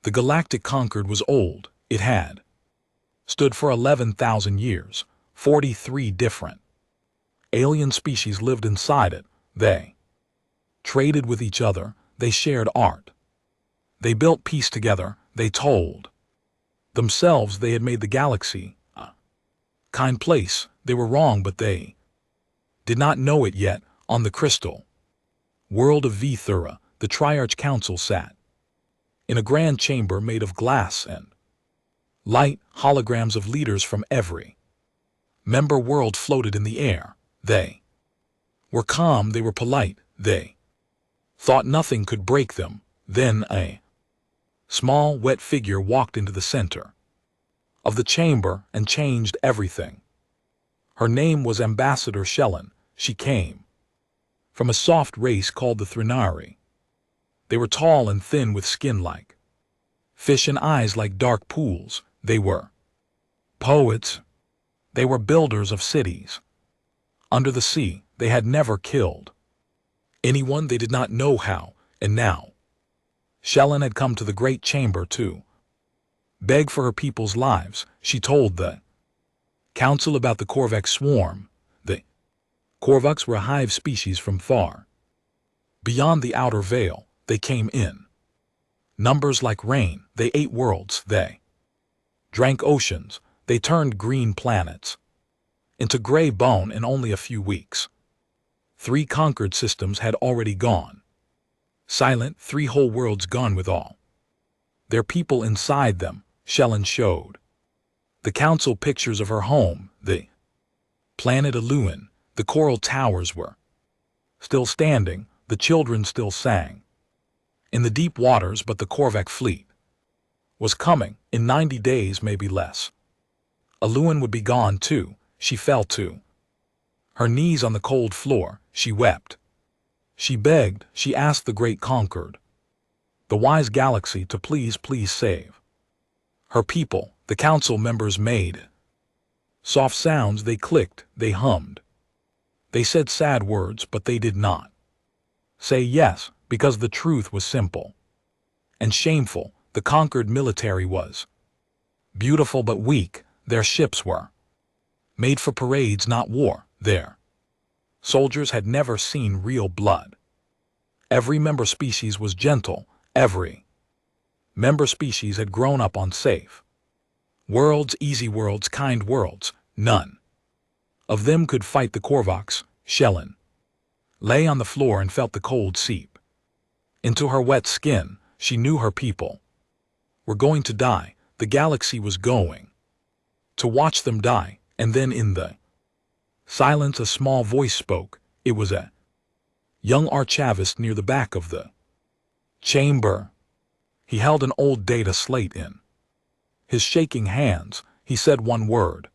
The galactic conquered was old. It had stood for 11,000 years. 43 different alien species lived inside it. They traded with each other. They shared art. They built peace together. They told themselves they had made the galaxy a kind place. They were wrong, but they did not know it yet. On the crystal world of Vithura, the Triarch Council sat in a grand chamber made of glass and light. Holograms of leaders from every member world floated in the air. They were calm. They were polite. They thought nothing could break them. Then a small, wet figure walked into the center of the chamber and changed everything. Her name was Ambassador Shellen. She came from a soft race called the Thrinari. They were tall and thin with skin like fish and eyes like dark pools. They were poets. They were builders of cities under the sea. They had never killed anyone. They did not know how, and now Shellen had come to the great chamber to beg for her people's lives. She told the council about the Korvax swarm. The Korvax were a hive species from far beyond the outer veil. They came in numbers like rain. They ate worlds. They drank oceans. They turned green planets into gray bone in only a few weeks. 3 conquered systems had already gone silent. 3 whole worlds gone with all their people inside them. Shellen showed the council pictures of her home, the planet Aluin. The coral towers were still standing. The children still sang in the deep waters, but the Korvax fleet was coming in 90 days, maybe less. Aluin would be gone too. She fell to her knees on the cold floor. She wept. She begged. She asked the great conquered, the wise galaxy, to please save her people. The council members made soft sounds. They clicked. They hummed. They said sad words, but they did not say yes, because the truth was simple and shameful. The conquered military was beautiful but weak. Their ships were made for parades, not war. Their soldiers had never seen real blood. Every member species was gentle. Every member species had grown up on safe worlds, easy worlds, kind worlds. None of them could fight the Korvax. Shellen lay on the floor and felt the cold seep into her wet skin. She knew her people were going to die. The galaxy was going to watch them die. And then in the silence a small voice spoke. It was a young archivist near the back of the chamber. He held an old data slate in his shaking hands. He said one word: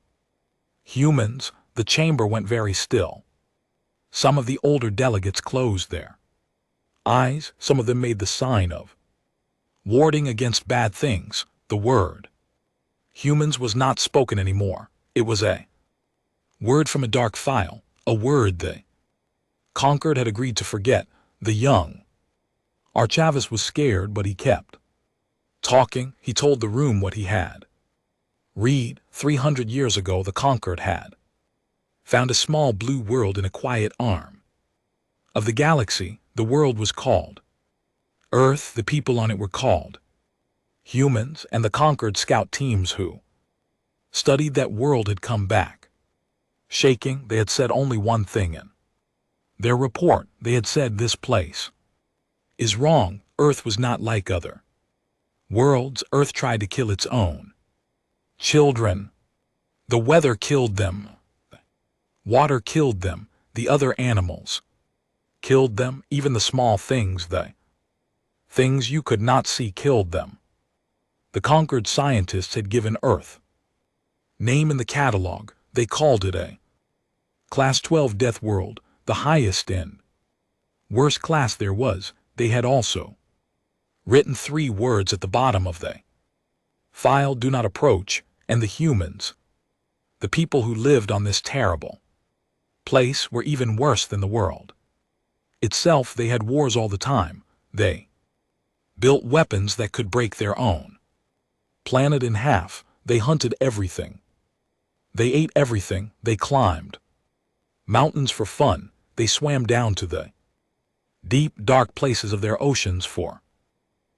humans. The chamber went very still. Some of the older delegates closed their eyes. Some of them made the sign of warding against bad things. The word humans was not spoken anymore. It was a word from a dark file, a word the conquered had agreed to forget. The young archivist was scared, but he kept talking. He told the room what he had read. 300 years ago, the conquered had found a small blue world in a quiet arm of the galaxy. The world was called Earth. The people on it were called humans, and the conquered scout teams who studied that world had come back shaking. They had said only one thing in their report. They had said, this place is wrong. Earth was not like other worlds. Earth tried to kill its own children. The weather killed them. Water killed them. The other animals killed them. Even the small things, the things you could not see, killed them. The conquered scientists had given Earth name in the catalog. They called it a Class 12 Death World, the highest and worst class there was. They had also written 3 words at the bottom of the file: do not approach. And the humans, the people who lived on this terrible place, were even worse than the world itself. They had wars all the time. They built weapons that could break their own planet in half. They hunted everything. They ate everything. They climbed mountains for fun. They swam down to the deep, dark places of their oceans for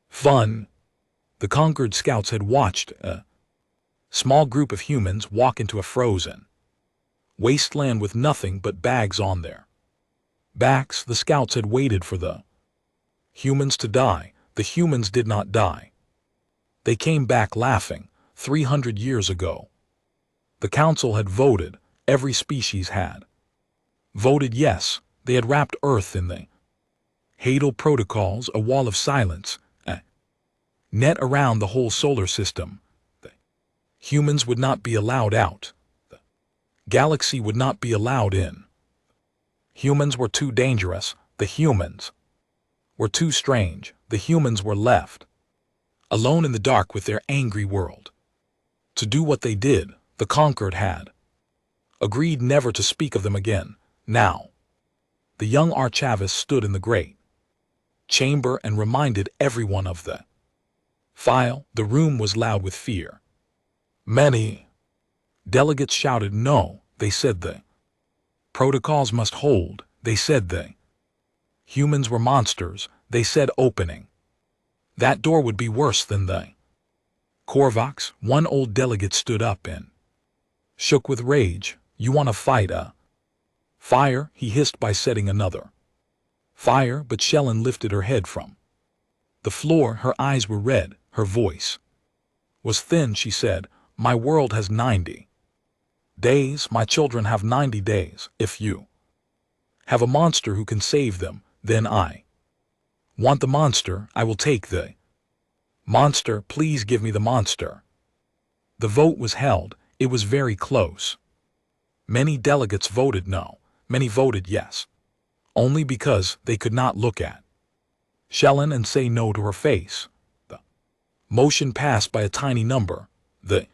fun. The conquered scouts had watched a small group of humans walk into a frozen wasteland with nothing but bags on their backs. The scouts had waited for the humans to die. The humans did not die. They came back laughing. 300 years ago, the council had voted. Every species had voted yes. They had wrapped Earth in the Hadal protocols, a wall of silence, a net around the whole solar system. The humans would not be allowed out. The galaxy would not be allowed in. Humans were too dangerous. The humans were too strange. The humans were left alone in the dark with their angry world. To do what they did, the conquered had agreed never to speak of them again. Now, the young Archavis stood in the great chamber and reminded everyone of the file. The room was loud with fear. Many delegates shouted no. They said the protocols must hold. They said the humans were monsters. They said opening that door would be worse than the Korvax. One old delegate stood up and shook with rage. You want to fight a fire? He hissed by setting another fire. But Shellen lifted her head from the floor. Her eyes were red. Her voice was thin. She said, my world has 90 days. My children have 90 days. If you have a monster who can save them, then I want the monster. I will take the monster. Please give me the monster. The vote was held. It was very close. Many delegates voted no. Many voted yes. Only because they could not look at Shellen and say no to her face. The motion passed by a tiny number. The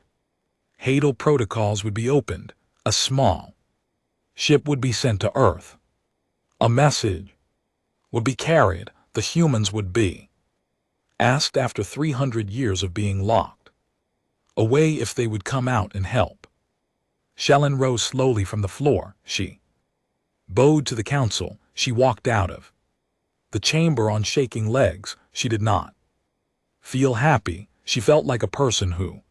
Hadal protocols would be opened. A small ship would be sent to Earth. A message would be carried. The humans would be asked after 300 years of being locked away if they would come out and help. Shellen rose slowly from the floor. She bowed to the council. She walked out of the chamber on shaking legs. She did not feel happy. She felt like a person who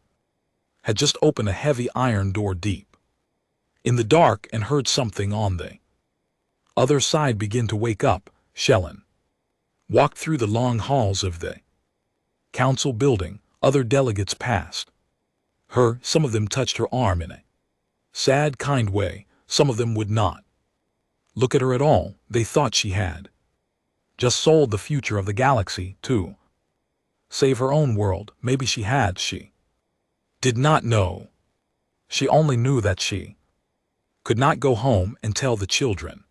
had just opened a heavy iron door deep in the dark and heard something on the other side begin to wake up. Shellen walked through the long halls of the council building. Other delegates passed her. Some of them touched her arm in a sad, kind way. Some of them would not look at her at all. They thought she had just sold the future of the galaxy to save her own world. Maybe she had. She did not know. She only knew that she could not go home and tell the children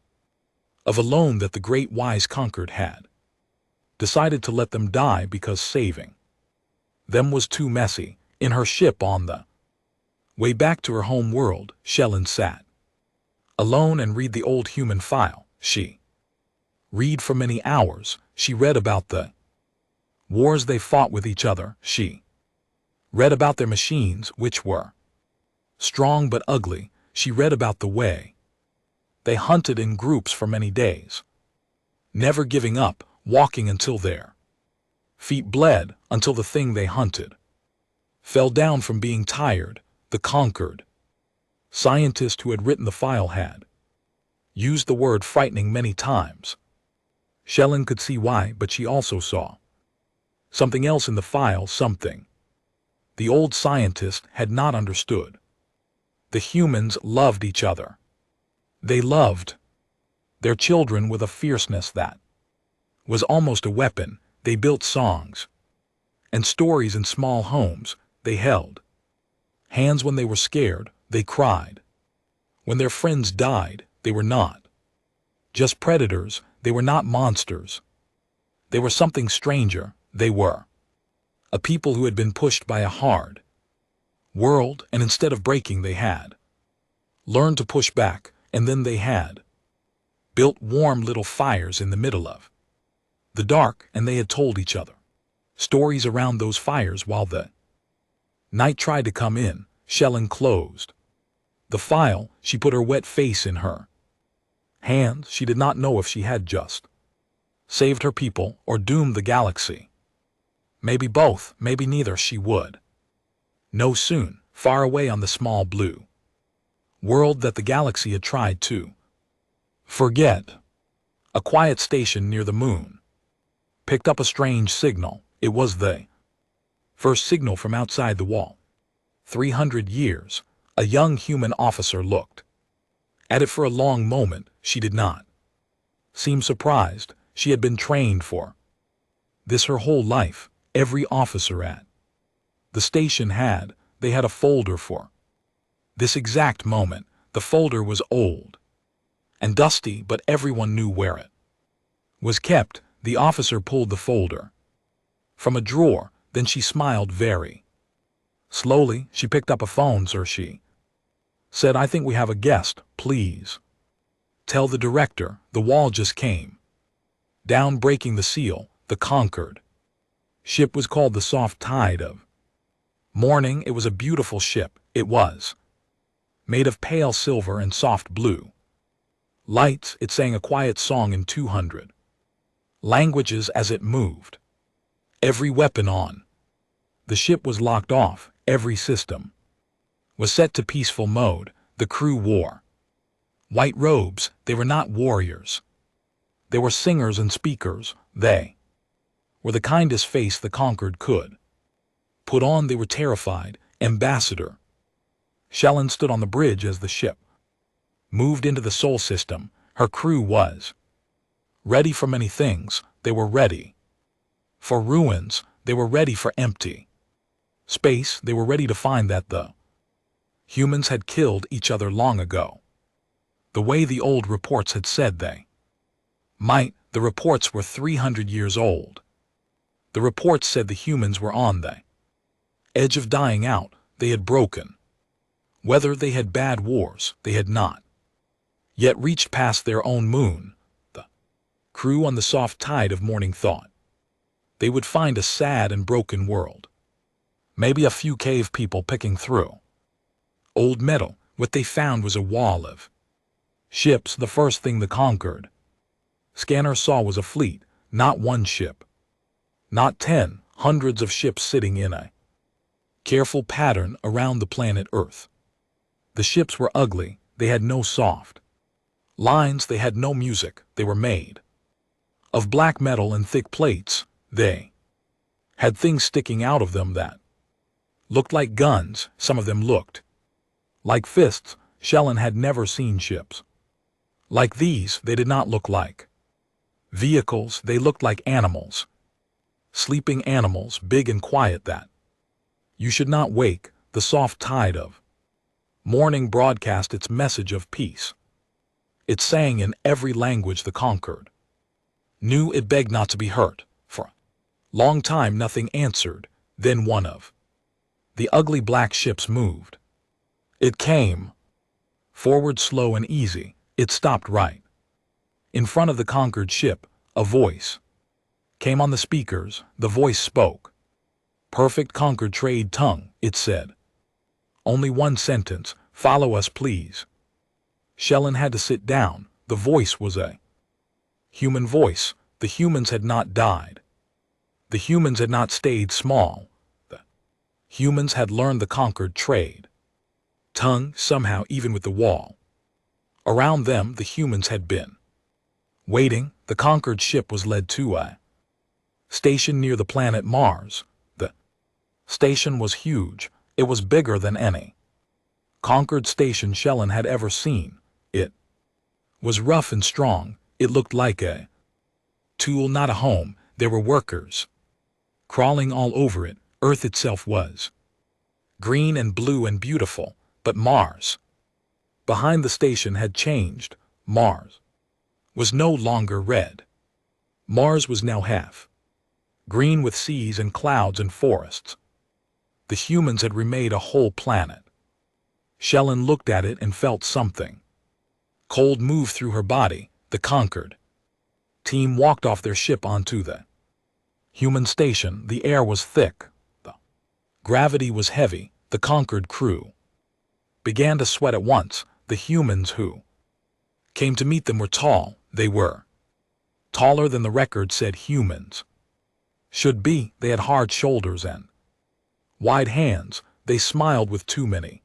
of alone that the great wise conquered had decided to let them die because saving them was too messy. In her ship on the way back to her home world, Shellen sat alone and read the old human file. She read for many hours. She read about the wars they fought with each other. She read about their machines, which were strong but ugly. She read about the way they hunted in groups for many days, never giving up, walking until their feet bled, until the thing they hunted fell down from being tired. The conquered scientist who had written the file had used the word frightening many times. Shellen could see why, but she also saw something else in the file, something the old scientist had not understood. The humans loved each other. They loved their children with a fierceness that was almost a weapon. They built songs and stories in small homes. They held hands when they were scared. They cried when their friends died. They were not just predators. They were not monsters. They were something stranger. They were a people who had been pushed by a hard world, and instead of breaking, they had learned to push back, and then they had built warm little fires in the middle of the dark, and they had told each other Stories around those fires while the night tried to come in, Shellen closed the file. She put her wet face in her hands. She did not know if she had just saved her people or doomed the galaxy. Maybe both, maybe neither. She would know soon, far away on the small blue world that the galaxy had tried to forget. A quiet station near the moon picked up a strange signal. It was the first signal from outside the wall. 300 years. A young human officer looked at it for a long moment. She did not seem surprised. She had been trained for this her whole life. Every officer at the station had. They had a folder for this exact moment. The folder was old and dusty, but everyone knew where it was kept. The officer pulled the folder from a drawer. Then she smiled very slowly. She picked up a phone. "Sir," she said, "I think we have a guest. Please tell the director the wall just came down, breaking the seal." The conquered ship was called the Soft Tide of Morning. It was a beautiful ship. It was made of pale silver and soft blue lights. It sang a quiet song in 200 languages as it moved. Every weapon on the ship was locked off. Every system was set to peaceful mode. The crew wore white robes. They were not warriors. They were singers and speakers. They were the kindest face the conquered could put on. They were terrified. Ambassador Shellen stood on the bridge as the ship moved into the Sol system. Her crew was ready for many things. They were ready for ruins. They were ready for empty space. They were ready to find that the humans had killed each other long ago, the way the old reports had said they might. The reports were 300 years old. The reports said the humans were on the edge of dying out. They had broken. Whether they had bad wars, they had not yet reached past their own moon. The crew on the Soft Tide of Morning thought they would find a sad and broken world. Maybe a few cave people picking through old metal. What they found was a wall of ships. The first thing the conquered scanner saw was a fleet. Not one ship, not 10, hundreds of ships sitting in a careful pattern around the planet Earth. The ships were ugly. They had no soft lines. They had no music. They were made of black metal and thick plates. They had things sticking out of them that looked like guns. Some of them looked like fists. Shellen had never seen ships like these. They did not look like vehicles. They looked like animals, sleeping animals, big and quiet, that you should not wake. The Soft Tide of Morning broadcast its message of peace. It sang in every language the conquered knew. It begged not to be hurt. For a long time nothing answered. Then one of the ugly black ships moved. It came forward, slow and easy. It stopped right in front of the conquered ship. A voice came on the speakers. The voice spoke perfect conquered trade tongue. It said only one sentence: "Follow us, please." Shellen had to sit down. The voice was a human voice. The humans had not died. The humans had not stayed small. The humans had learned the conquered trade tongue somehow. Even with the wall around them, the humans had been waiting. The conquered ship was led to a station near the planet Mars. The station was huge. It was bigger than any conquered station Shellen had ever seen. It was rough and strong. It looked like a tool, not a home. There were workers crawling all over it. Earth itself was green and blue and beautiful, but Mars behind the station had changed. Mars was no longer red. Mars was now half green, with seas and clouds and forests. The humans had remade a whole planet. Shellen looked at it and felt something cold move through her body. The conquered team walked off their ship onto the Human station, the air was thick. The gravity was heavy. The conquered crew began to sweat at once. The humans who came to meet them were tall. They were taller than the record said humans should be. They had hard shoulders and wide hands. They smiled with too many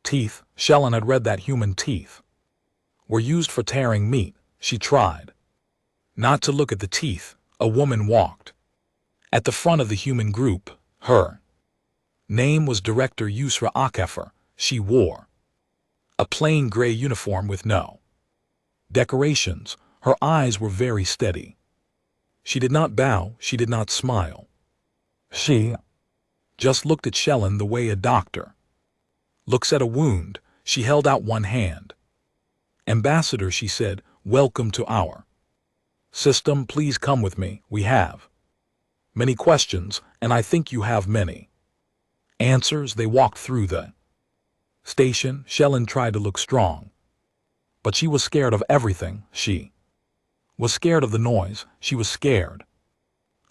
teeth. Shellen had read that human teeth were used for tearing meat. She tried not to look at the teeth. A woman walked at the front of the human group. Her name was Director Yusra Akefer. She wore a plain gray uniform with no decorations. Her eyes were very steady. She did not bow. She did not smile. She just looked at Shellen the way a doctor looks at a wound. She held out one hand. Ambassador, she said, welcome to our system. Please come with me. We have many questions, and I think you have many answers. They walked through the station. Shellen tried to look strong, but she was scared of everything. She was scared of the noise. She was scared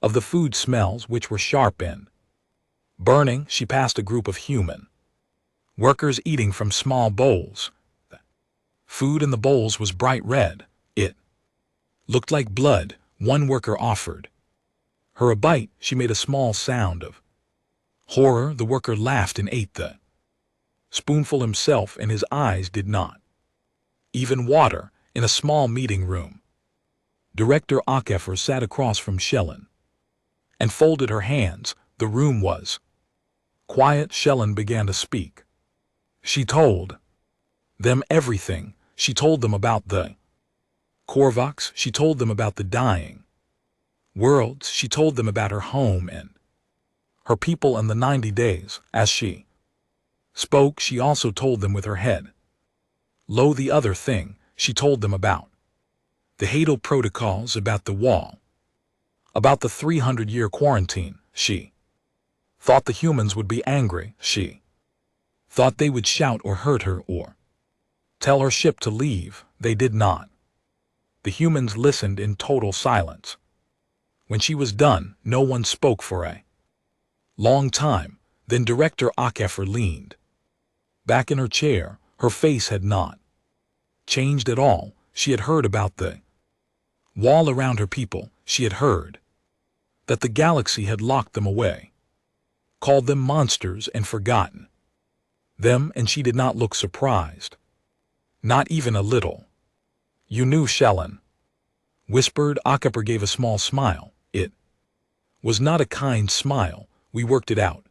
of the food smells, which were sharp and burning. She passed a group of human workers eating from small bowls. The food in the bowls was bright red. It looked like blood. One worker offered her a bite. She made a small sound of horror. The worker laughed and ate the spoonful himself, and his eyes did not even water. In a small meeting room, Director Akefer sat across from Shellen and folded her hands. The room was quiet. Shellen began to speak. She told them everything. She told them about the Korvax. She told them about the dying worlds. She told them about her home and her people and the 90 days. As she spoke, she also told them with her head low the other thing. She told them about the Hadal protocols, about the wall, about the 300-year quarantine. She thought the humans would be angry. She thought they would shout or hurt her or tell her ship to leave. They did not. The humans listened in total silence. When she was done, no one spoke for a long time. Then Director Akefer leaned back in her chair. Her face had not changed at all. She had heard about the wall around her people. She had heard that the galaxy had locked them away, called them monsters, and forgotten them, and she did not look surprised. Not even a little. You knew, Shellen whispered. Akefer gave a small smile. It was not a kind smile. We worked it out.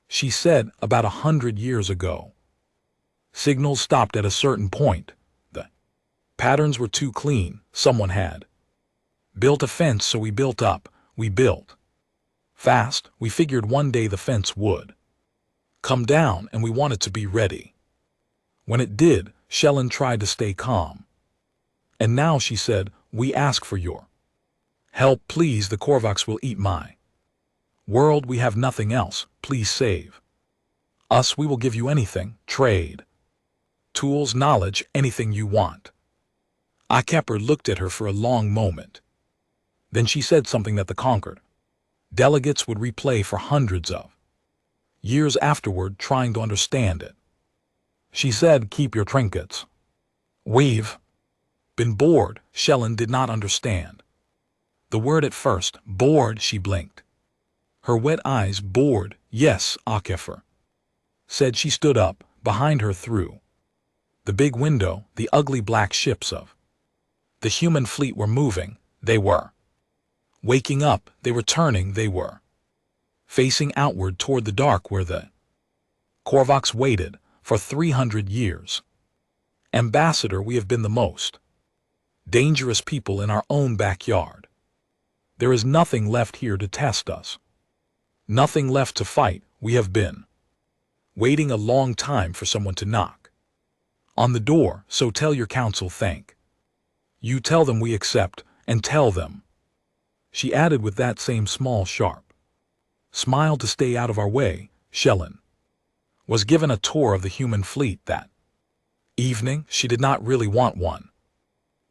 She said, about 100 years ago. Signals stopped at a certain point. The patterns were too clean. Someone had built a fence, so we built up. We built fast. We figured one day the fence would come down, and we wanted to be ready. When it did, Shellen tried to stay calm. And now, she said, we ask for your help. Please, the Korvax will eat my world. We have nothing else. Please save us. We will give you anything. Trade, tools, knowledge, anything you want. Akefer looked at her for a long moment. Then she said something that the conquered delegates would replay for hundreds of years afterward, trying to understand it. She said, keep your trinkets. We've been bored. Shellen did not understand the word at first. Bored. She blinked her wet eyes. Bored. Yes, Akefer said. She stood up. Behind her, through the big window, the ugly black ships of the human fleet were moving. They were waking up. They were turning. They were facing outward toward the dark where the Korvax waited for 300 years. Ambassador, we have been the most dangerous people in our own backyard. There is nothing left here to test us. Nothing left to fight. We have been waiting a long time for someone to knock on the door, so tell your council thank you. Tell them we accept, and tell them, she added with that same small, sharp smile, to stay out of our way. Shellen was given a tour of the human fleet that evening. She did not really want one,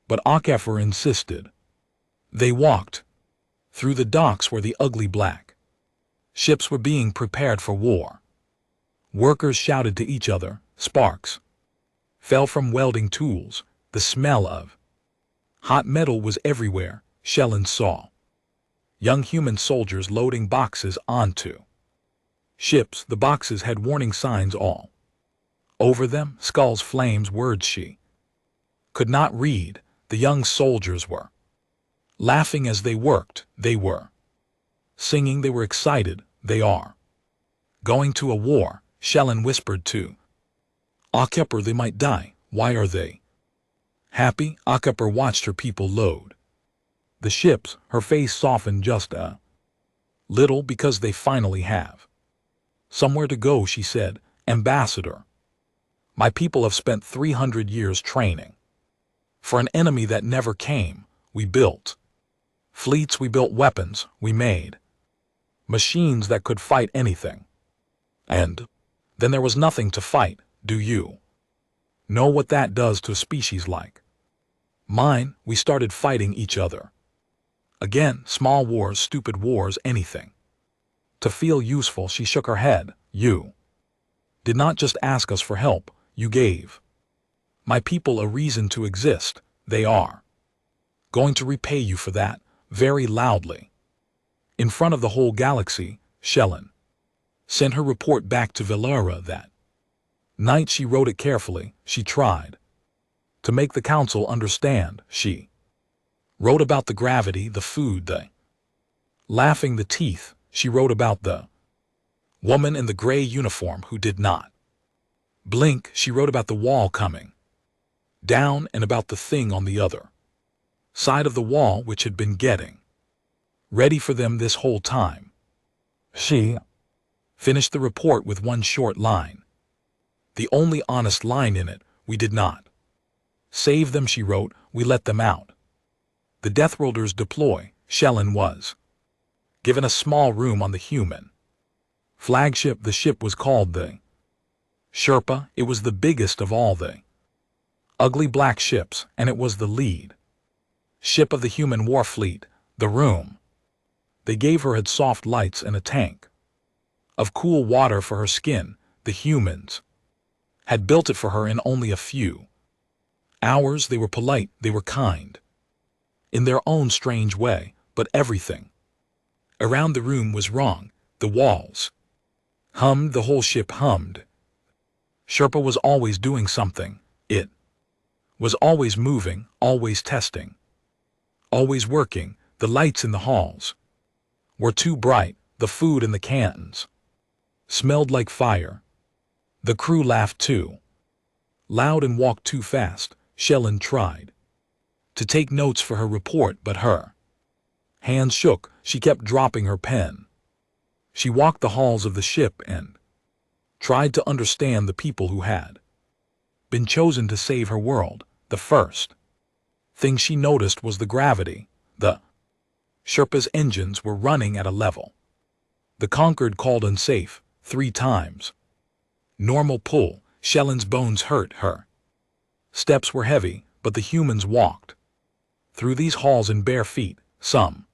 but Akefer insisted. They walked Through the docks were the ugly black. Ships were being prepared for war. Workers shouted to each other, sparks fell from welding tools, the smell of hot metal was everywhere, Shellen saw. Young human soldiers loading boxes onto ships. The boxes had warning signs all over them, skulls, flames, words she could not read. The young soldiers were laughing as they worked, they were singing, they were excited. They are going to a war, Shellen whispered to Akepper. They might die. Why are they happy? Akepper watched her people load the ships. Her face softened just a little. Because they finally have somewhere to go, she said. Ambassador, my people have spent 300 years training for an enemy that never came. We built fleets, we built weapons, we made machines that could fight anything. And then there was nothing to fight. Do you know what that does to a species like mine? We started fighting each other. Again, small wars, stupid wars, anything to feel useful. She shook her head. You did not just ask us for help, you gave my people a reason to exist. They are going to repay you for that. Very loudly, in front of the whole galaxy, Shellen sent her report back to Velara that night. She wrote it carefully. She tried to make the council understand. She wrote about the gravity, the food, the laughing, the teeth. She wrote about the woman in the gray uniform who did not blink. She wrote about the wall coming down and about the thing on the other side of the wall which had been getting ready for them this whole time. She finished the report with one short line. The only honest line in it. We did not save them, she wrote. We let them out. The Deathworlders deploy. Shellen was given a small room on the human flagship. The ship was called the Sherpa. It was the biggest of all the ugly black ships, and it was the lead ship of the human war fleet. The room they gave her had soft lights and a tank of cool water for her skin. The humans had built it for her in only a few hours. They were polite, they were kind, in their own strange way, but everything around the room was wrong. The walls hummed, the whole ship hummed. Sherpa was always doing something. It was always moving, always testing, always working. The lights in the halls were too bright. The food in the cans smelled like fire. The crew laughed too loud and walked too fast. Shellen tried to take notes for her report, but her hands shook. She kept dropping her pen. She walked the halls of the ship and tried to understand the people who had been chosen to save her world. The first thing she noticed was the gravity. The Sherpa's engines were running at a level the Conquered called unsafe 3 times normal pull. Shellen's bones hurt. Her steps were heavy, but the humans walked through these halls in bare feet. Some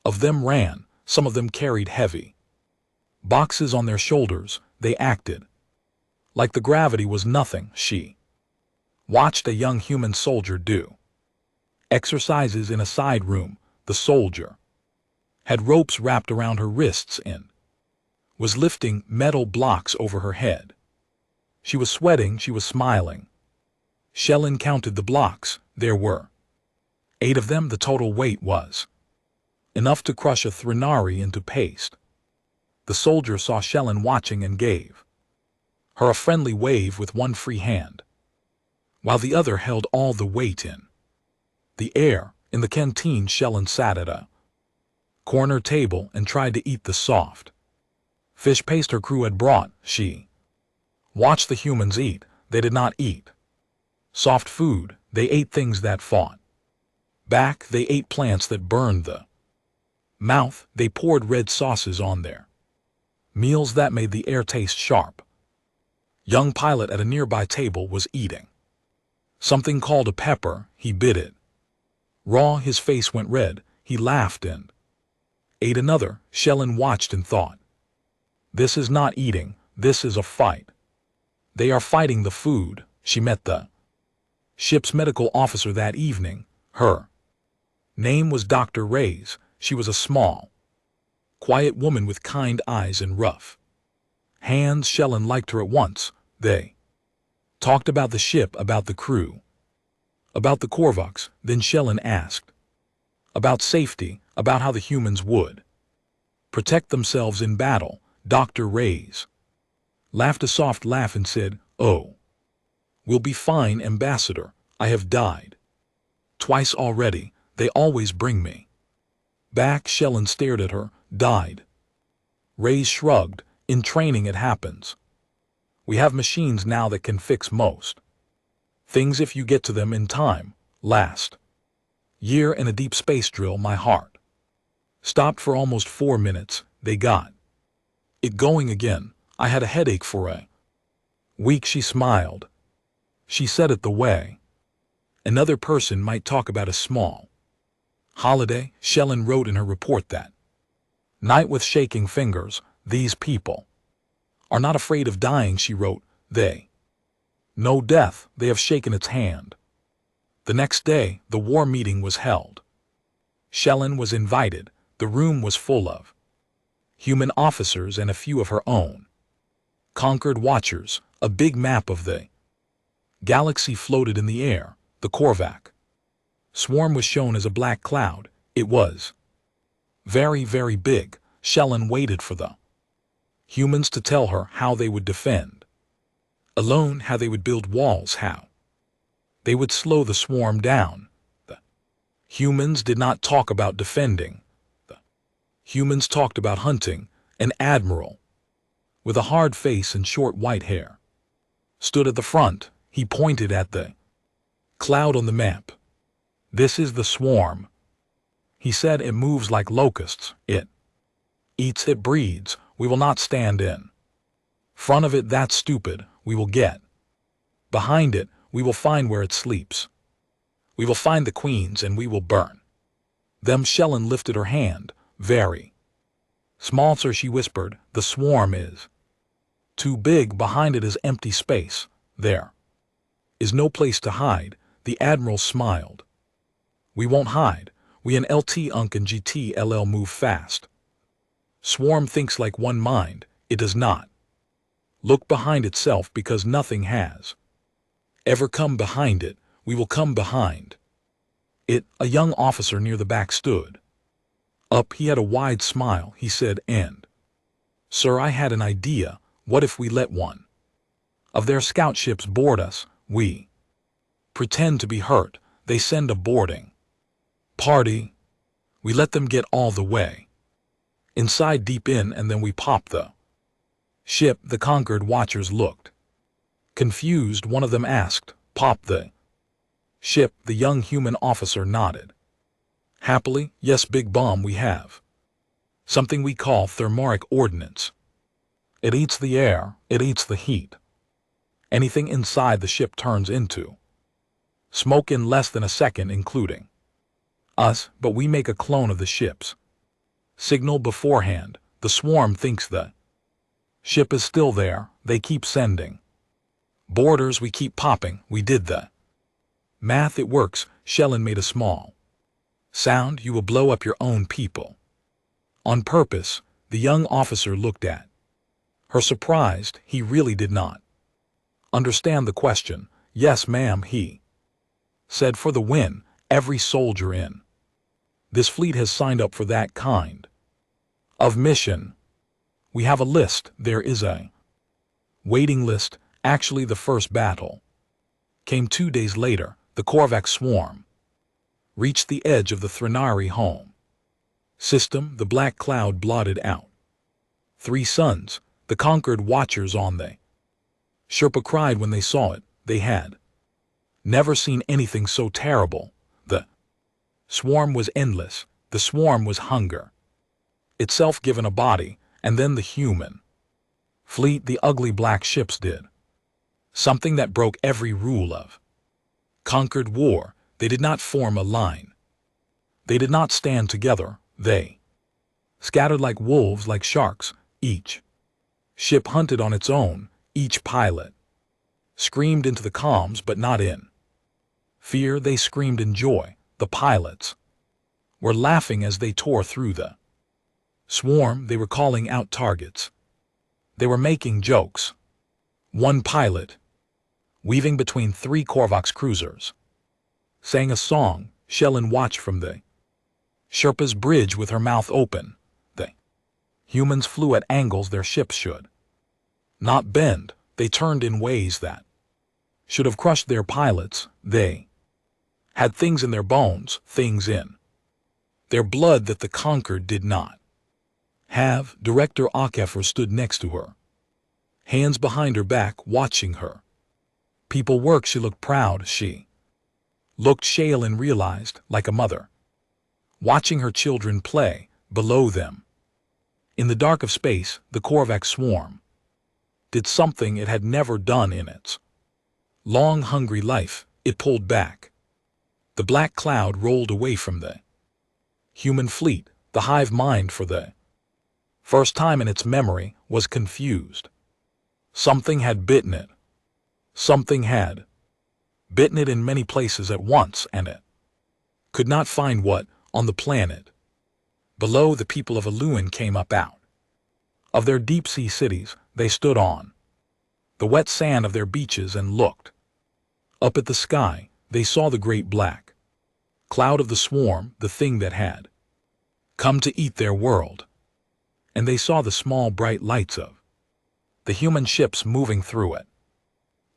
of them ran, some of them carried heavy boxes on their shoulders. They acted like the gravity was nothing. She watched a young human soldier do exercises in a side room. The soldier had ropes wrapped around her wrists and was lifting metal blocks over her head. She was sweating, she was smiling. Shellen counted the blocks. There were 8 of them. The total weight was enough to crush a Thrinari into paste. The soldier saw Shellen watching and gave her a friendly wave with one free hand, while the other held all the weight in the air. In the canteen, Shellen sat at a corner table and tried to eat the soft fish paste her crew had brought. She watched the humans eat. They did not eat soft food. They ate things that fought back. They ate plants that burned the mouth. They poured red sauces on their meals that made the air taste sharp. Young pilot at a nearby table was eating something called a pepper. He bit it raw. His face went red. He laughed and Ate another. Shellen watched and thought. This is not eating, this is a fight. They are fighting the food. She met the ship's medical officer that evening. Her name was Dr. Reyes. She was a small, quiet woman with kind eyes and rough hands. Shellen liked her at once. They talked about the ship, about the crew, about the Korvax. Then Shellen asked about safety, about how the humans would protect themselves in battle. Dr. Reyes laughed a soft laugh and said, "Oh, we'll be fine, Ambassador. I have died twice already. They always bring me back." Shellen stared at her. Died? Reyes shrugged. In training it happens. We have machines now that can fix most things if you get to them in time. Last year in a deep space drill, my heart stopped for almost 4 minutes. They got it going again. I had a headache for a week. She smiled. She said it the way another person might talk about a small holiday. Shellen wrote in her report that night with shaking fingers. These people are not afraid of dying, she wrote. They know death. They have shaken its hand. The next day, the war meeting was held. Shellen was invited. The room was full of human officers and a few of her own conquered watchers. A big map of the galaxy floated in the air. The Korvax swarm was shown as a black cloud. It was very, very big. Shellen waited for the humans to tell her how they would defend alone, how they would build walls, how they would slow the swarm down. The humans did not talk about defending. The humans talked about hunting. An admiral with a hard face and short white hair stood at the front. He pointed at the cloud on the map. "This is the swarm," he said. "It moves like locusts. It eats, it breeds. We will not stand in front of it. That's stupid. We will get behind it. We will find where it sleeps. We will find the queens and we will burn them." Shellen lifted her hand. "Very small, sir," she whispered. "The swarm is too big. Behind it is empty space. There is no place to hide." The admiral smiled. "We won't hide. We in LT Unk and GTLL move fast. Swarm thinks like one mind. It does not look behind itself because nothing has ever come behind it. We will come behind it." A young officer near the back stood up. He had a wide smile. He said, "And, sir, I had an idea. What if we let one of their scout ships board us? We pretend to be hurt. They send a boarding party. We let them get all the way inside, deep in, and then we pop the ship." The conquered watchers looked confused. One of them asked, "Pop the ship?" The young human officer nodded happily. "Yes, big bomb. We have something we call thermaric ordnance. It eats the air. It eats the heat. Anything inside the ship turns into smoke in less than a second, including us, but we make a clone of the ship's signal beforehand. The swarm thinks the ship is still there. They keep sending boarders. We keep popping. We did the math. It works." Shellen made a small sound. "You will blow up your own people on purpose." The young officer looked at her surprised. He really did not understand the question. "Yes, ma'am," he said. "For the win. Every soldier in this fleet has signed up for that kind of mission. We have a list. There is a waiting list." Actually, the first battle came 2 days later. The Korvax swarm reached the edge of the Threnari home system. The black cloud blotted out 3 suns. The conquered watchers on the Sherpa cried when they saw it. They had never seen anything so terrible. The swarm was endless. The swarm was hunger itself given a body. And then the human fleet, the ugly black ships, did something that broke every rule of conquered war. They did not form a line. They did not stand together. They scattered like wolves, like sharks, each ship hunted on its own, each pilot screamed into the calms, but not in fear. They screamed in joy. The pilots were laughing as they tore through the swarm. They were calling out targets. They were making jokes. One pilot, weaving between 3 Korvax cruisers, sang a song. Shellen watched from the Sherpa's bridge with her mouth open. The humans flew at angles their ships should not bend. They turned in ways that should have crushed their pilots. They had things in their bones, things in their blood that the conquered did not have. Director Akefer stood next to her, hands behind her back, watching her people work. She looked proud. She looked Shaylin realized like a mother watching her children play. Below them, in the dark of space, the Korvax swarm did something it had never done in its long, hungry life. It pulled back. The black cloud rolled away from the human fleet. The hive mind, for the first time in its memory, was confused. Something had bitten it. Something had bitten it in many places at once, and it could not find what. On the planet below, the people of Aluin came up out of their deep-sea cities. They stood on the wet sand of their beaches and looked up at the sky. They saw the great black cloud of the swarm, the thing that had come to eat their world. And they saw the small bright lights of the human ships moving through it,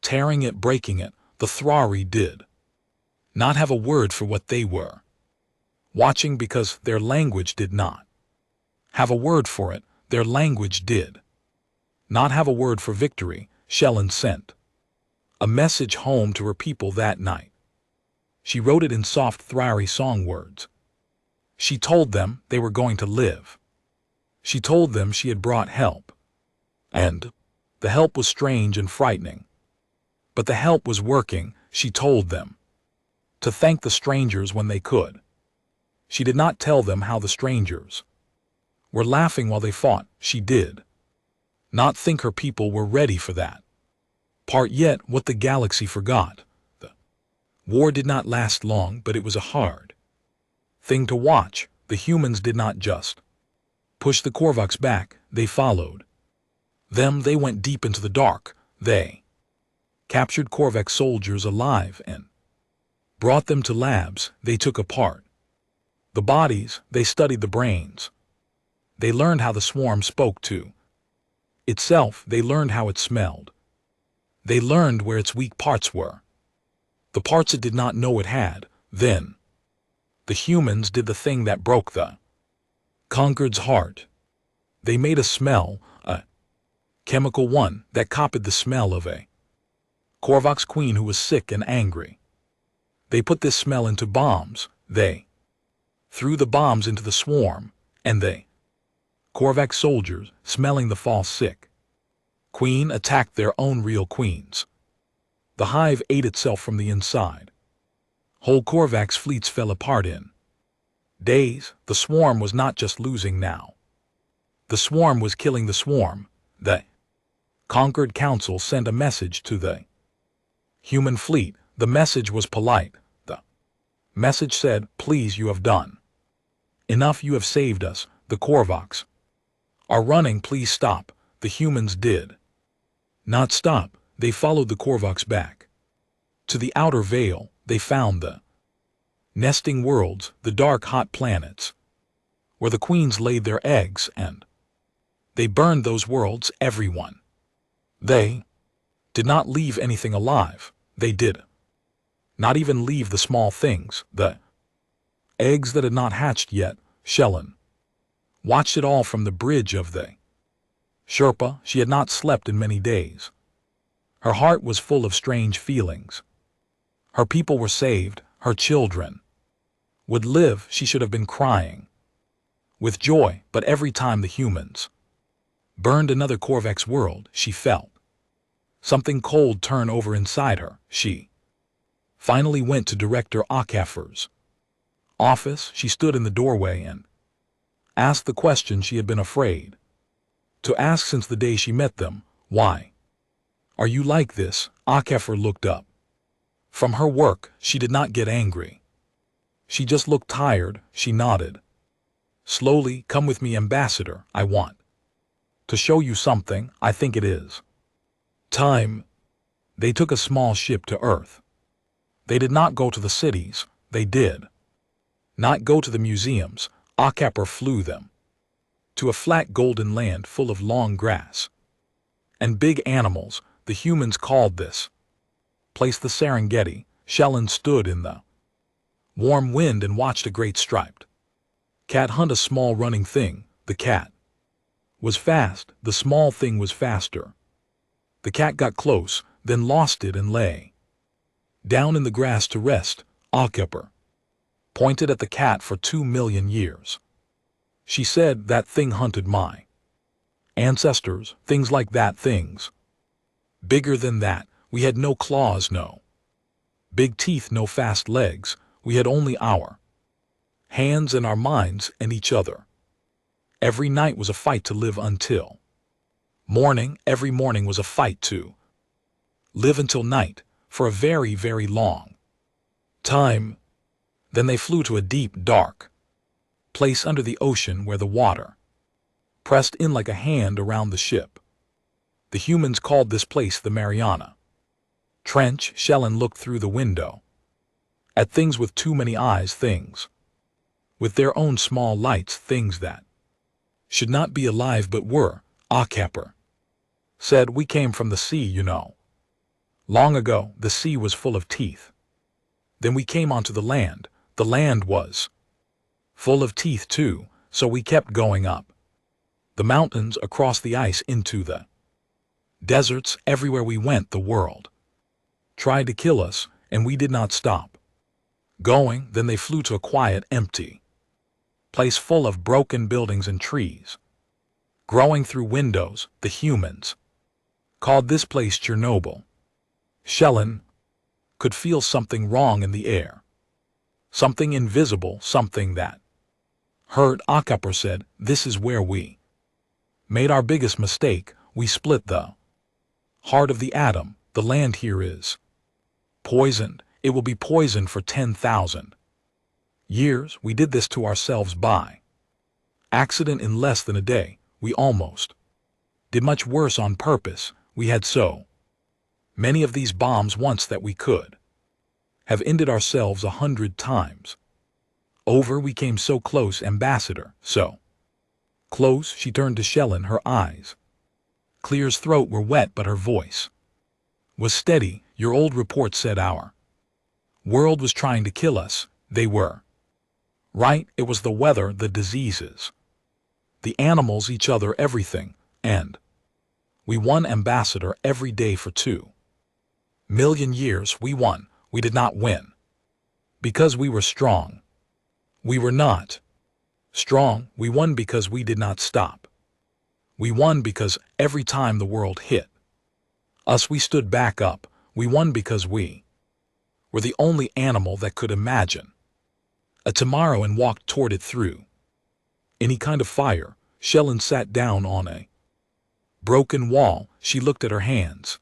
tearing it, breaking it. The Thrari did not have a word for what they were watching, because their language did not have a word for it. Their language did not have a word for victory. Shellen sent a message home to her people that night. She wrote it in soft Thrari song words. She told them they were going to live. She told them she had brought help. And the help was strange and frightening. But the help was working. She told them to thank the strangers when they could. She did not tell them how the strangers were laughing while they fought. She did not think her people were ready for that part yet. What the galaxy forgot. The war did not last long, but it was a hard thing to watch. The humans did not just push the Korvax back. They followed them. They went deep into the dark. They captured Korvax soldiers alive and brought them to labs. They took apart the bodies. They studied the brains. They learned how the swarm spoke to itself. They learned how it smelled. They learned where its weak parts were, the parts it did not know it had. Then the humans did the thing that broke the conquered's heart. They made a smell, a chemical one, that copied the smell of a Korvax queen who was sick and angry. They put this smell into bombs. They threw the bombs into the swarm, and they Korvax soldiers, smelling the false sick queen, attacked their own real queens. The hive ate itself from the inside. Whole Korvax fleets fell apart in days. The swarm was not just losing now. The swarm was killing the swarm. The conquered council sent a message to the human fleet. The message was polite. The message said, "Please, you have done enough. You have saved us. The Korvax are running. Please stop." The humans did not stop. They followed the Korvax back to the outer veil. They found the nesting worlds, the dark, hot planets, where the queens laid their eggs, and they burned those worlds. Everyone. They did not leave anything alive. They did not even leave the small things, the eggs that had not hatched yet. Shellen watched it all from the bridge of the Sherpa. She had not slept in many days. Her heart was full of strange feelings. Her people were saved. Her children would live. She should have been crying with joy, but every time the humans burned another Korvax world, she felt something cold turn over inside her. She finally went to Director Akefer's office. She stood in the doorway and Asked the question she had been afraid to ask since the day she met them. Why are you like this? Akefer looked up. From her work, she did not get angry. She just looked tired. She nodded. Slowly, come with me, Ambassador. I want to show you something. I think it is time. They took a small ship to Earth. They did not go to the cities. They did not go to the museums. Akefer flew them to a flat golden land full of long grass and big animals. The humans called this place the Serengeti. Shellen stood in the warm wind and watched a great striped cat hunt a small running thing. The cat was fast. The small thing was faster. The cat got close, then lost it and lay down in the grass to rest. Akefer pointed at the cat for 2 million years. She said, that thing hunted my ancestors, things like that, things bigger than that. We had no claws, no big teeth, no fast legs. We had only our hands and our minds and each other. Every night was a fight to live until morning. Every morning was a fight to live until night, for a very, very long time. Then they flew to a deep, dark place under the ocean where the water pressed in like a hand around the ship. The humans called this place the Mariana Trench. Shellen looked through the window at things with too many eyes, things with their own small lights, things that should not be alive but were. Akefer said, we came from the sea, you know. Long ago, the sea was full of teeth. Then we came onto the land. The land was full of teeth too, so we kept going up the mountains, across the ice, into the deserts. Everywhere we went, the world tried to kill us, and we did not stop going. Then they flew to a quiet, empty place full of broken buildings and trees growing through windows. The humans called this place Chernobyl. Shellen could feel something wrong in the air, something invisible, something that hurt. Akefer said, this is where we made our biggest mistake. We split the heart of the atom. The land here is poisoned. It will be poisoned for 10,000 years. We did this to ourselves by accident in less than a day. We almost did much worse on purpose. We had so many of these bombs once that we could have ended ourselves 100 times over. We came so close, Ambassador, so close. She turned to Shellen. Her eyes, Clear's throat, were wet, but her voice was steady. Your old report said our world was trying to kill us. They were right. It was the weather, the diseases, the animals, each other, everything. And we won, Ambassador, every day for 2 million years. We won. We did not win because we were strong. We were not strong. We won because we did not stop. We won because every time the world hit us, we stood back up. We won because we were the only animal that could imagine a tomorrow and walked toward it through any kind of fire. Shellen sat down on a broken wall. She looked at her hands.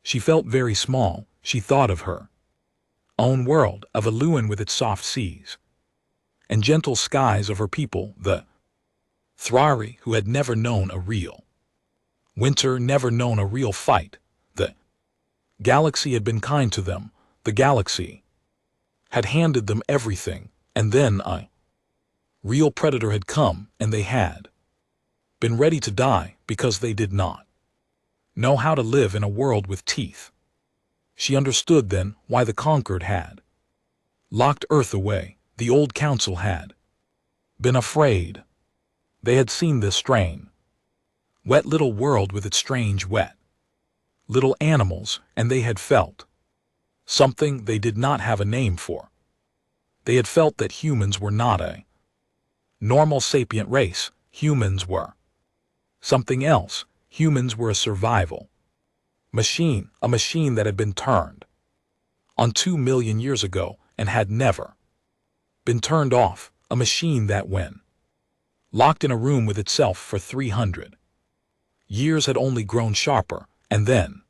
She felt very small. She thought of her own world, of Aluin with its soft seas and gentle skies, of her people, the Thrari, who had never known a real winter, never known a real fight. The galaxy had been kind to them. The galaxy had handed them everything, and then a real predator had come, and they had been ready to die because they did not know how to live in a world with teeth. She understood then why the conquered had locked Earth away. The old council had been afraid. They had seen this wet little world with its strange wet little animals, and they had felt something they did not have a name for. They had felt that humans were not a normal sapient race. Humans were something else. Humans were a survival machine, a machine that had been turned on 2 million years ago and had never been turned off, a machine that when locked in a room with itself for 300 years, had only grown sharper, and then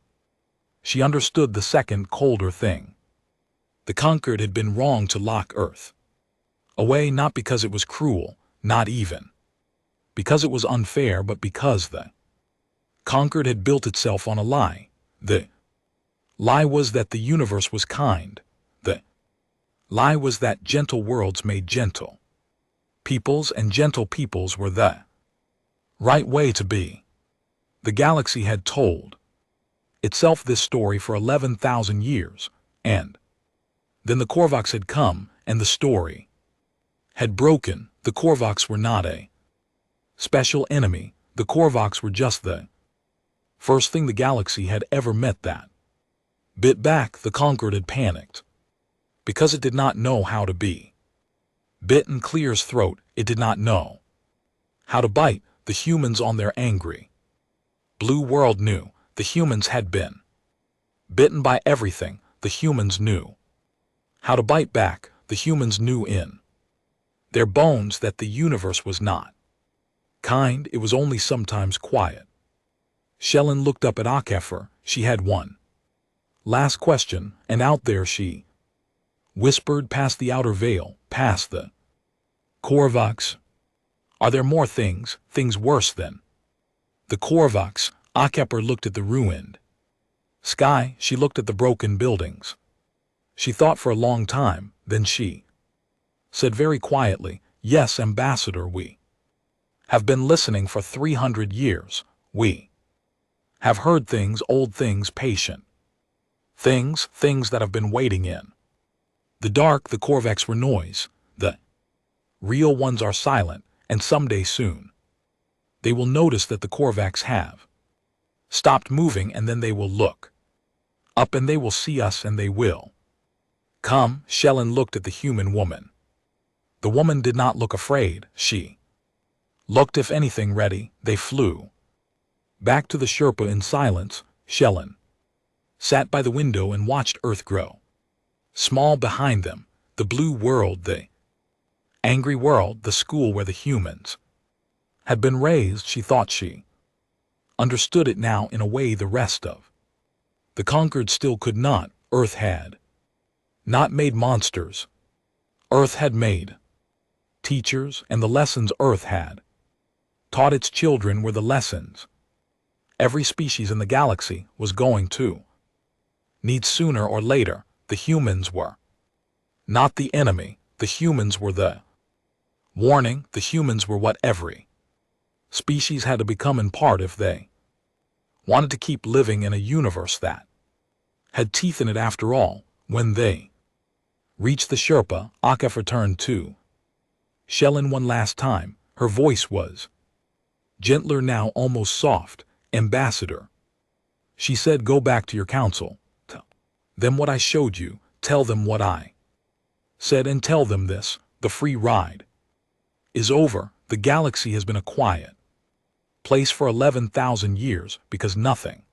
she understood the second, colder thing. The conquered had been wrong to lock Earth away, not because it was cruel, not even because it was unfair, but because the conquered had built itself on a lie. The lie was that the universe was kind. The lie was that gentle worlds made gentle peoples, and gentle peoples were the right way to be. The galaxy had told itself this story for 11,000 years, and then the Korvax had come, and the story had broken. The Korvax were not a special enemy. The Korvax were just the first thing the galaxy had ever met that bit back. The conquered had panicked because it did not know how to be bit in Clear's throat. It did not know how to bite the humans on their angry blue world. Knew the humans had been bitten by everything. The humans knew how to bite back. The humans knew in their bones that the universe was not kind. It was only sometimes quiet. Shellen looked up at Akefer. She had one last question, and out there she whispered past the outer veil, past the Korvax. Are there more things worse than the Korvax? Akefer looked at the ruined sky. She looked at the broken buildings. She thought for a long time, then she said very quietly, "Yes, Ambassador, we have been listening for 300 years. We have heard things, old things, patient things that have been waiting in the dark. The Korvax were noise. The real ones are silent, and someday soon they will notice that the Korvax have stopped moving, and then they will look up and they will see us, and they will come." Shellen looked at the human woman. The woman did not look afraid. She looked, if anything, ready. They flew back to the Sherpa in silence. Shellen sat by the window and watched Earth grow small behind them. The blue world, the angry world, the school where the humans had been raised. She thought she understood it now in a way the rest of the conquered still could not. Earth had not made monsters. Earth had made teachers, and the lessons Earth had taught its children were the lessons every species in the galaxy was going to need sooner or later. The humans were not the enemy. The humans were the warning. The humans were what every species had to become in part if they wanted to keep living in a universe that had teeth in it. After all, when they reached the Sherpa, Akefer turned to Shellen one last time. Her voice was gentler now, almost soft. "Ambassador," she said, "go back to your council. Tell them what I showed you. Tell them what I said, and tell them this: the free ride is over. The galaxy has been a quiet place for 11,000 years because nothing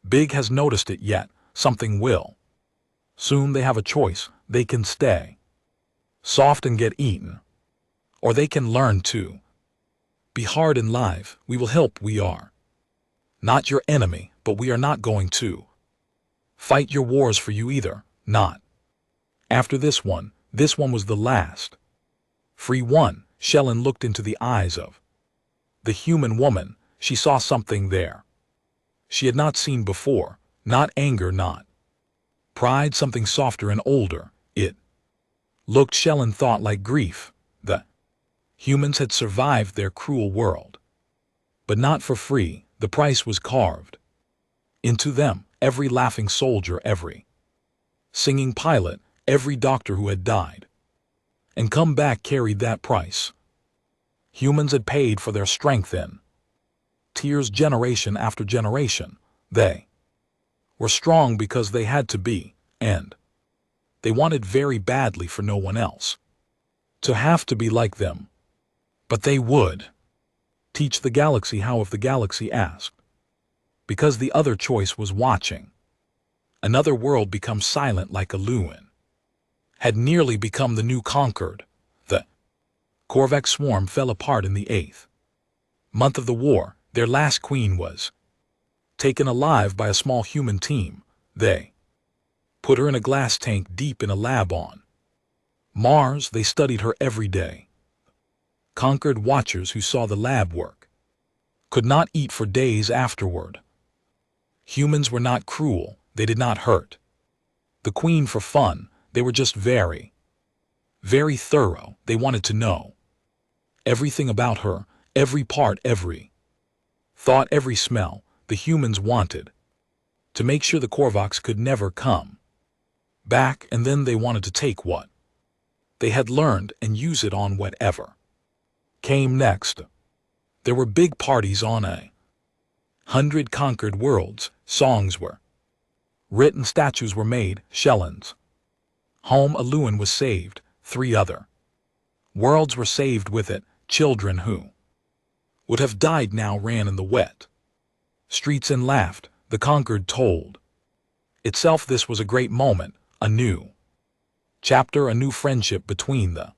big has noticed it yet. Something will. Soon they have a choice. They can stay soft and get eaten, or they can learn to be hard and live. We will help. We are not your enemy, but we are not going to fight your wars for you either. Not after this one. This one was the last free one." Shellen looked into the eyes of the human woman. She saw something there she had not seen before. Not anger, not pride, something softer and older. It looked, Shellen thought, like grief. The humans had survived their cruel world, but not for free. The price was carved into them. Every laughing soldier, every singing pilot, every doctor who had died and come back carried that price. Humans had paid for their strength in tears, generation after generation. They were strong because they had to be, and they wanted very badly for no one else to have to be like them. But they would teach the galaxy how if the galaxy asked, because the other choice was watching another world become silent like a Luin had nearly become the new conquered. The Korvax swarm fell apart in the 8th month of the war. Their last queen was taken alive by a small human team. They put her in a glass tank deep in a lab on Mars. They studied her every day. Conquered watchers who saw the lab work could not eat for days afterward. Humans were not cruel, they did not hurt the queen for fun, they were just very thorough. They wanted to know everything about her, every part, every thought, every smell. The humans wanted to make sure the Korvax could never come back, and then they wanted to take what they had learned and use it on whatever came next. There were big parties on 100 conquered worlds. Songs were written, statues were made, Shellen's home Aluan was saved, 3 other worlds were saved with it. Children who would have died now ran in the wet streets and laughed. The conquered told itself this was a great moment, a new chapter, a new friendship between the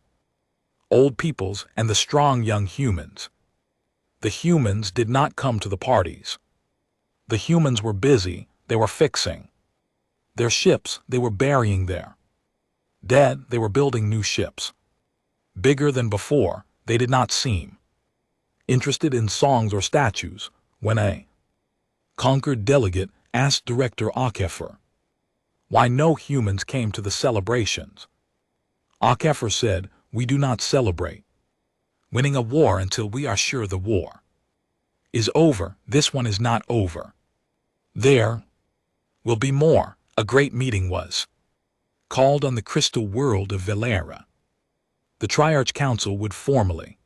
old peoples and the strong young humans. The humans did not come to the parties. The humans were busy, they were fixing their ships, they were burying their dead, they were building new ships. Bigger than before, they did not seem interested in songs or statues. When a conquered delegate asked Director Akefer why no humans came to the celebrations, Akefer said, "We do not celebrate winning a war until we are sure the war is over. This one is not over. There will be more." A great meeting was called on the crystal world of Valera. The Triarch Council would formally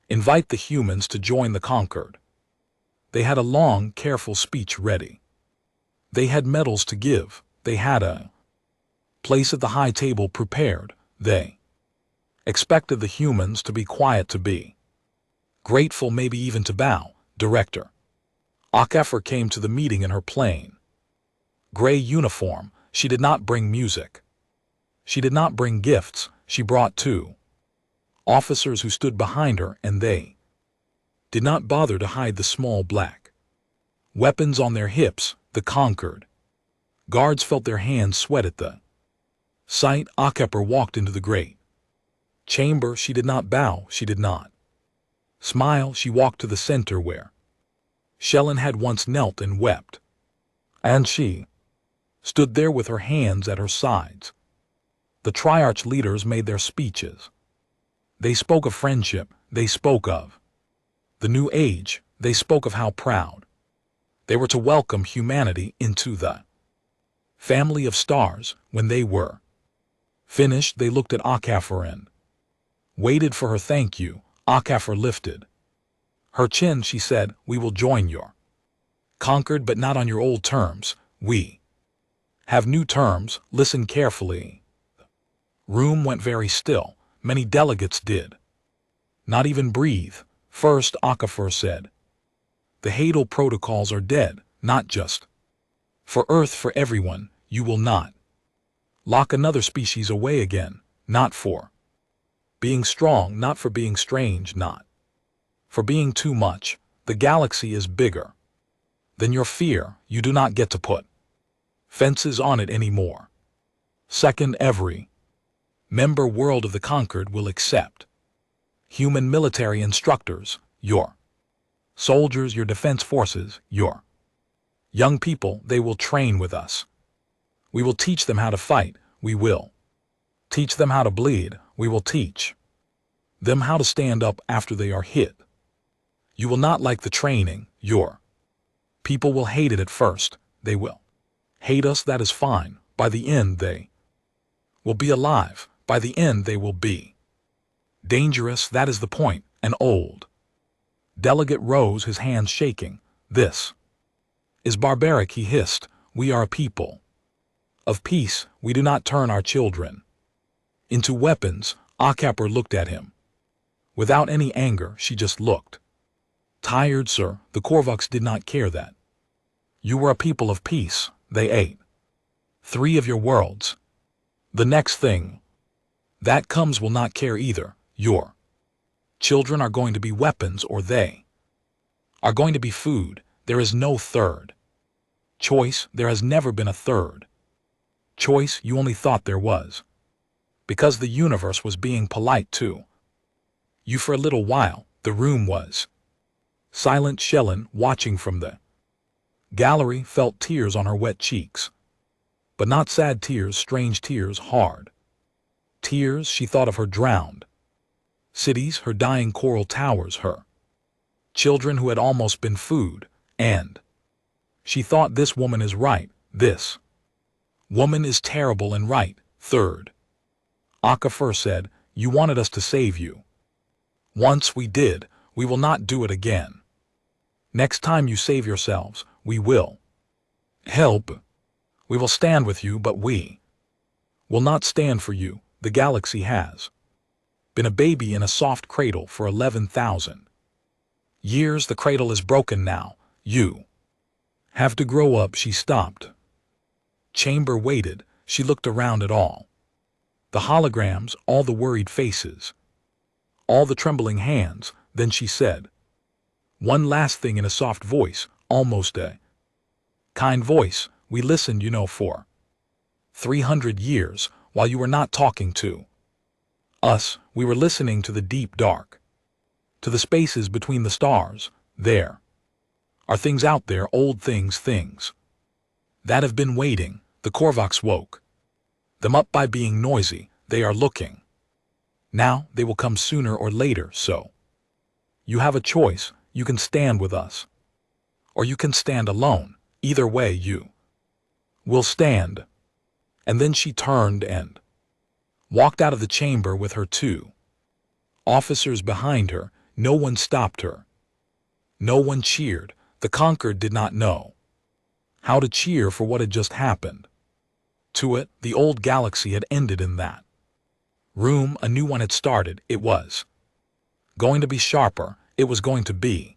invite the humans to join the conquered. They had a long, careful speech ready. They had medals to give. They had a place at the high table prepared. They expected the humans to be quiet, to be grateful, maybe even to bow. Director Akefer came to the meeting in her plain gray uniform. She did not bring music. She did not bring gifts. She brought 2 officers who stood behind her, and they did not bother to hide the small black weapons on their hips. The conquered guards felt their hands sweat at the sight. Akefer walked into the great chamber. She did not bow. She did not smile. She walked to the center where Shellen had once knelt and wept. And she stood there with her hands at her sides. The Triarch leaders made their speeches. They spoke of friendship. They spoke of the new age. They spoke of how proud they were to welcome humanity into the family of stars. When they were finished, they looked at Akefer and waited for her thank you. Akefer lifted her chin. She said, "We will join your conquered, but not on your old terms. We have new terms. Listen carefully." The room went very still. Many delegates did not even breathe. First, Akefer said, "The Hadal protocols are dead, not just for Earth, for everyone. You will not lock another species away again, not for being strong, not for being strange, not for being too much. The galaxy is bigger than your fear. You do not get to put fences on it anymore. Second, every member world of the conquered will accept human military instructors, your soldiers, your defense forces, your young people. They will train with us. We will teach them how to fight. We will teach them how to bleed. We will teach them how to stand up after they are hit. You will not like the training. Your people will hate it at first. They will hate us. That is fine. By the end, they will be alive. By the end, they will be dangerous. That is the point. An old delegate rose, his hands shaking. "This is barbaric," he hissed. "We are a people of peace. We do not turn our children into weapons." Akefer looked at him without any anger. She just looked tired. "Sir, the Korvax did not care that you were a people of peace. They ate 3 of your worlds. The next thing that comes will not care either. Your Children are going to be weapons, or they are going to be food. There is no third choice. There has never been a third choice. You only thought there was, because the universe was being polite to you for a little while. The room was silent. Shellen, watching from the gallery, felt tears on her wet cheeks. But not sad tears, strange tears, hard tears. She thought of her drowned cities, her dying coral towers, her children who had almost been food, and she thought, this woman is right. This woman is terrible and right. Third Akafur said, you wanted us to save you. Once we did. We will not do it again. Next time you save yourselves, we will help. We will stand with you, but we will not stand for you. The galaxy has been a baby in a soft cradle for 11,000 years. The cradle is broken now. You have to grow up. She stopped. Chamber waited. She looked around at all the holograms, all the worried faces, all the trembling hands. Then she said one last thing in a soft voice, almost a kind voice. We listened, for 300 years, while you were not talking to us. We were listening to the deep dark, to the spaces between the stars. There are things out there, old things, things that have been waiting. The Korvax woke them up by being noisy. They are looking. Now they will come sooner or later, so you have a choice. You can stand with us, or you can stand alone. Either way, you will stand. And then she turned and walked out of the chamber with her 2 officers behind her. No one stopped her. No one cheered. The conquered did not know how to cheer for what had just happened to it. The old galaxy had ended in that room. A new one had started. It was going to be sharper. It was going to be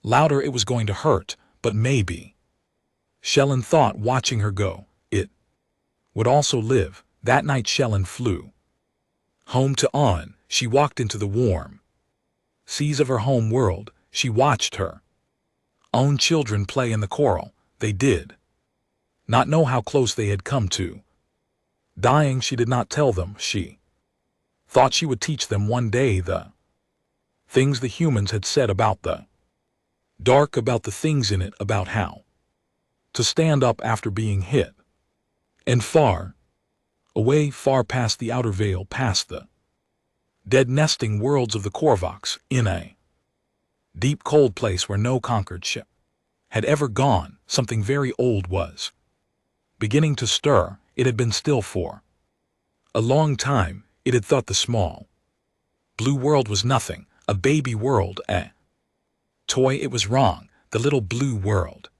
louder. It was going to hurt, but maybe, Shellen thought, watching her go, it would also live. That night Shellen flew home to On. She walked into the warm seas of her home world. She watched her own children play in the coral. They did not know how close they had come to dying. She did not tell them. She thought she would teach them one day the things the humans had said about the dark, about the things in it, about how to stand up after being hit. And far away, far past the outer veil, past the dead nesting worlds of the Korvax, in a deep cold place where no conquered ship had ever gone, something very old was beginning to stir. It had been still for a long time. It had thought the small blue world was nothing, a baby world, a toy. It was wrong. The little blue world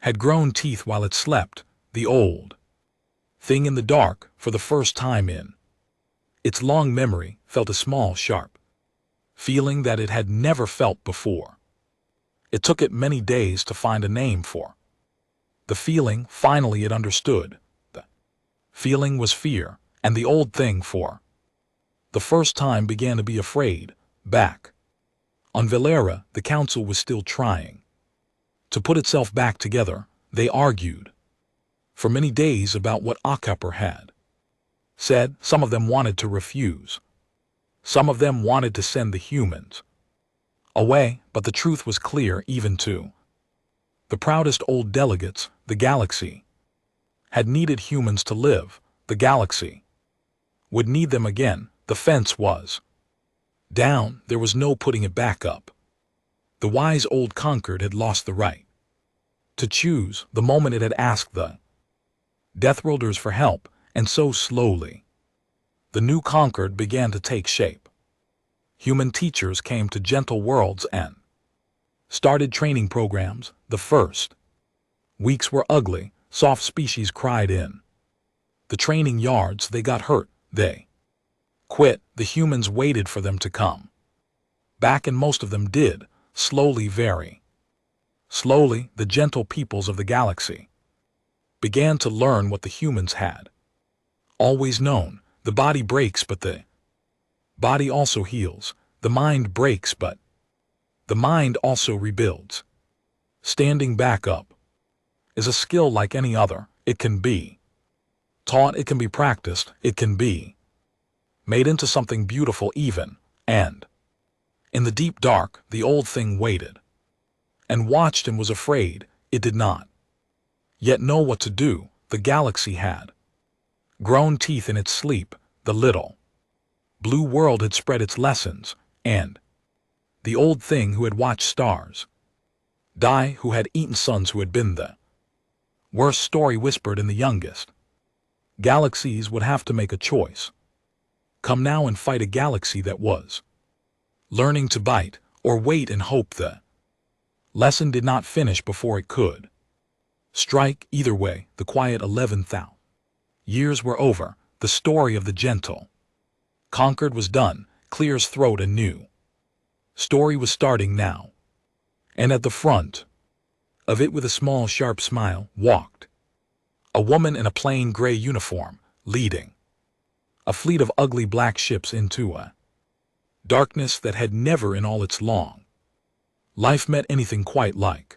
had grown teeth while it slept. The old thing in the dark, for the first time in its long memory, felt a small, sharp feeling that it had never felt before. It took it many days to find a name for the feeling. Finally it understood. The feeling was fear, and the old thing for the first time began to be afraid. Back on Valera, the council was still trying to put itself back together. They argued for many days about what Akapur had said. Some of them wanted to refuse. Some of them wanted to send the humans away, but the truth was clear even to the proudest old delegates. The galaxy had needed humans to live. The galaxy would need them again. The fence was down. There was no putting it back up. The wise old conquered had lost the right to choose the moment it had asked the Deathworlders for help, and so slowly the new conquered began to take shape. Human teachers came to gentle worlds and started training programs. The first weeks were ugly. Soft species cried in the training yards. They got hurt. They quit. The humans waited for them to come back, and most of them did. Slowly, very slowly, the gentle peoples of the galaxy began to learn what the humans had always known. The body breaks, but the body also heals. The mind breaks, but the mind also rebuilds. Standing back up is a skill like any other. It can be taught, it can be practiced, it can be made into something beautiful even. And in the deep dark, the old thing waited and watched and was afraid. It did not yet know what to do. The galaxy had grown teeth in its sleep. The little blue world had spread its lessons, and the old thing who had watched stars die, who had eaten suns, who had been the worst story whispered in the youngest galaxies, would have to make a choice. Come now and fight a galaxy that was learning to bite, or wait and hope the lesson did not finish before it could strike. Either way, the quiet 11,000 years were over. The story of the gentle conquered was done. Clear's throat, a new story was starting now. And at the front of it, with a small sharp smile, walked a woman in a plain gray uniform, leading a fleet of ugly black ships into a darkness that had never in all its long life met anything quite like